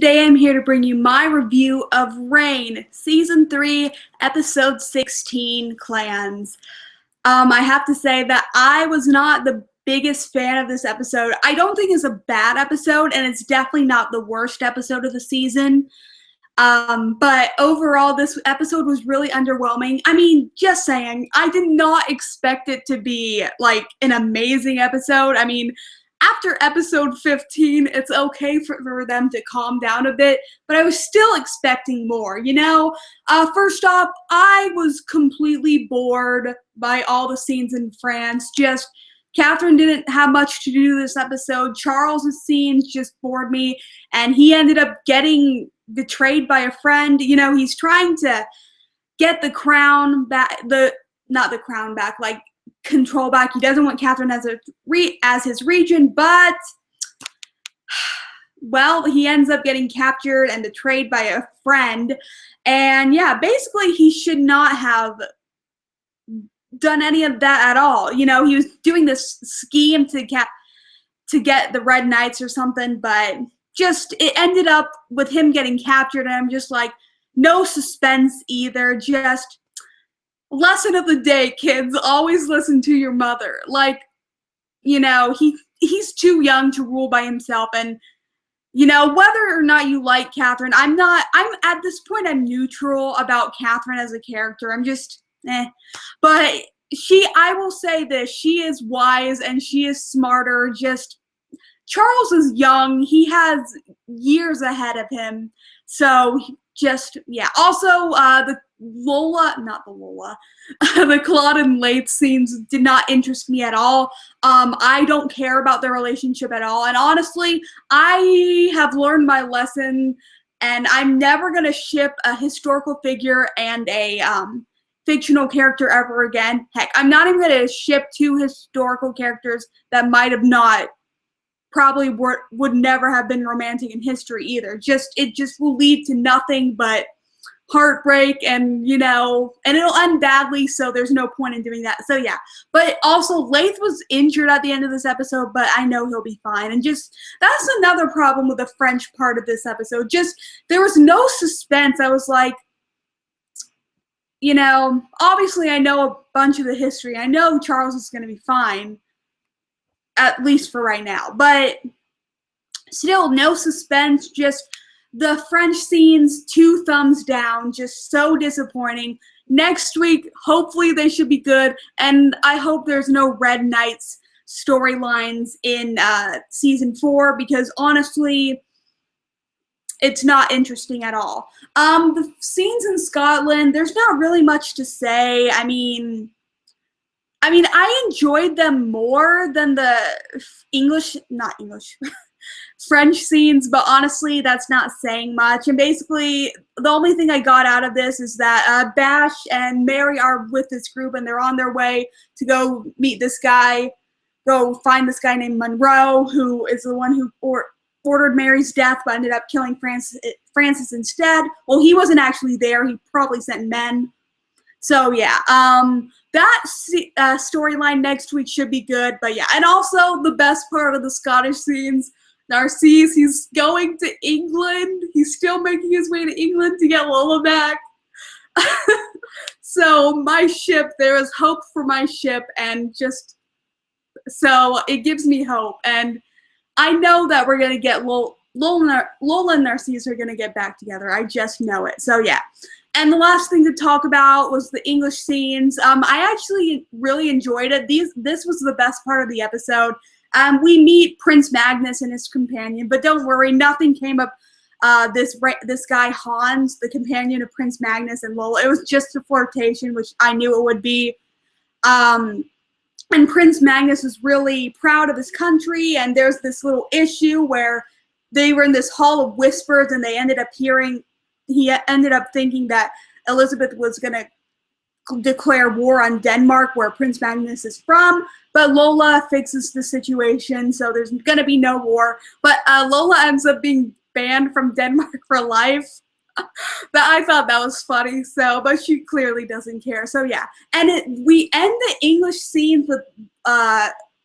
Today I'm here to bring you my review of Reign, Season 3, Episode 16, Clans. I have to say that I was not the biggest fan of this episode. I don't think it's a bad episode, and it's definitely not the worst episode of the season. But overall, this episode was really underwhelming. I mean, just saying, I did not expect it to be, like, an amazing episode. I mean, after episode 15, it's okay for them to calm down a bit, but I was still expecting more, you know? First off, I was completely bored by all the scenes in France. Just, Catherine didn't have much to do this episode. Charles's scenes just bored me, and he ended up getting betrayed by a friend. You know, he's trying to get the crown back, not the crown back, like, control back. He doesn't want Catherine as his regent, but well, he ends up getting captured and betrayed by a friend. And yeah, basically he should not have done any of that at all. You know, he was doing this scheme to get the Red Knights or something, but just it ended up with him getting captured, and I'm just like, no suspense either. Just lesson of the day, kids, always listen to your mother. Like, you know, he's too young to rule by himself, and, you know, whether or not you like Catherine, I'm at this point, I'm neutral about Catherine as a character. I'm just, But I will say this, she is wise and she is smarter. Just, Charles is young, he has years ahead of him, so just, yeah. Also, the Claude and Leith scenes did not interest me at all. I don't care about their relationship at all, and honestly, I have learned my lesson, and I'm never gonna ship a historical figure and a fictional character ever again. Heck, I'm not even gonna ship two historical characters that might have not probably would never have been romantic in history either. It just will lead to nothing but heartbreak, and, you know, and it'll end badly, so there's no point in doing that. So yeah, but also Leith was injured at the end of this episode, but I know he'll be fine. And just, that's another problem with the French part of this episode. Just, there was no suspense. I was like, you know, obviously I know a bunch of the history. I know Charles is going to be fine, at least for right now, but still no suspense. Just the French scenes, 2 thumbs down, just so disappointing. Next week, hopefully they should be good, and I hope there's no Red Knights storylines in season 4, because honestly, it's not interesting at all. The scenes in Scotland, there's not really much to say. I mean, I enjoyed them more than the French scenes, but honestly, that's not saying much. And basically, the only thing I got out of this is that Bash and Mary are with this group, and they're on their way to go meet this guy, go find this guy named Monroe, who is the one who ordered Mary's death, but ended up killing Francis instead. Well, he wasn't actually there. He probably sent men. So yeah, that storyline next week should be good. But yeah, and also the best part of the Scottish scenes, Narcisse, he's going to England. He's still making his way to England to get Lola back. So my ship, there is hope for my ship, and just, so it gives me hope. And I know that we're going to get Lola and Narcisse are going to get back together. I just know it. So yeah. And the last thing to talk about was the English scenes. I actually really enjoyed it. This was the best part of the episode. We meet Prince Magnus and his companion, but don't worry, nothing came up. This guy Hans, the companion of Prince Magnus and Lola, it was just a flirtation, which I knew it would be. And Prince Magnus was really proud of his country, and there's this little issue where they were in this hall of whispers, and he ended up thinking that Elizabeth was going to declare war on Denmark, where Prince Magnus is from, but Lola fixes the situation, so there's going to be no war. But Lola ends up being banned from Denmark for life. I thought that was funny, but she clearly doesn't care. So yeah, and we end the English scenes with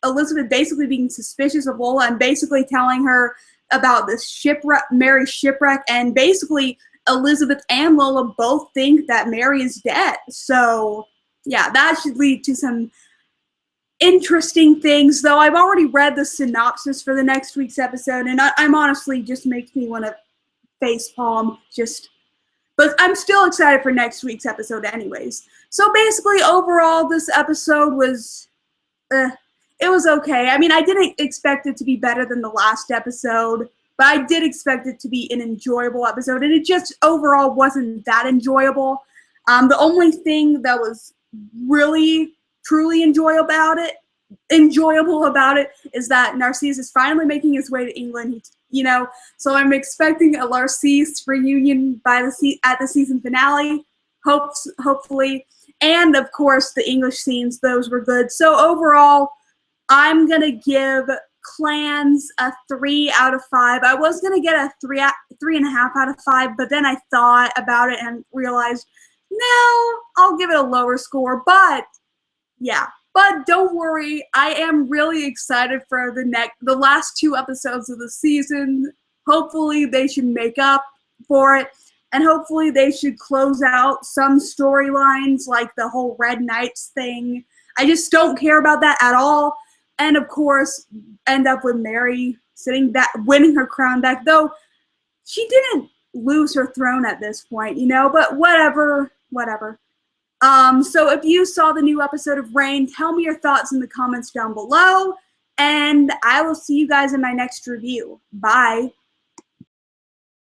Elizabeth basically being suspicious of Lola and basically telling her about this shipwreck, Mary's shipwreck, and basically Elizabeth and Lola both think that Mary is dead. So yeah, that should lead to some interesting things, though I've already read the synopsis for the next week's episode, and I'm honestly just makes me want to facepalm. But I'm still excited for next week's episode anyways. So basically, overall, this episode was, it was okay. I mean, I didn't expect it to be better than the last episode, but I did expect it to be an enjoyable episode, and it just overall wasn't that enjoyable. The only thing that was really truly enjoyable about it is that Narcisse is finally making his way to England. So I'm expecting a Narcisse reunion at the season finale, hopefully. And of course, the English scenes, those were good. So overall, I'm gonna give Clans a 3 out of 5. I was gonna get a 3.5 out of 5, but then I thought about it and realized, no, I'll give it a lower score. But yeah, but don't worry, I am really excited for the last 2 episodes of the season. Hopefully they should make up for it, and hopefully they should close out some storylines like the whole Red Knights thing. I just don't care about that at all. And of course, end up with Mary winning her crown back, though she didn't lose her throne at this point, but whatever. So if you saw the new episode of Reign, tell me your thoughts in the comments down below, and I will see you guys in my next review. Bye.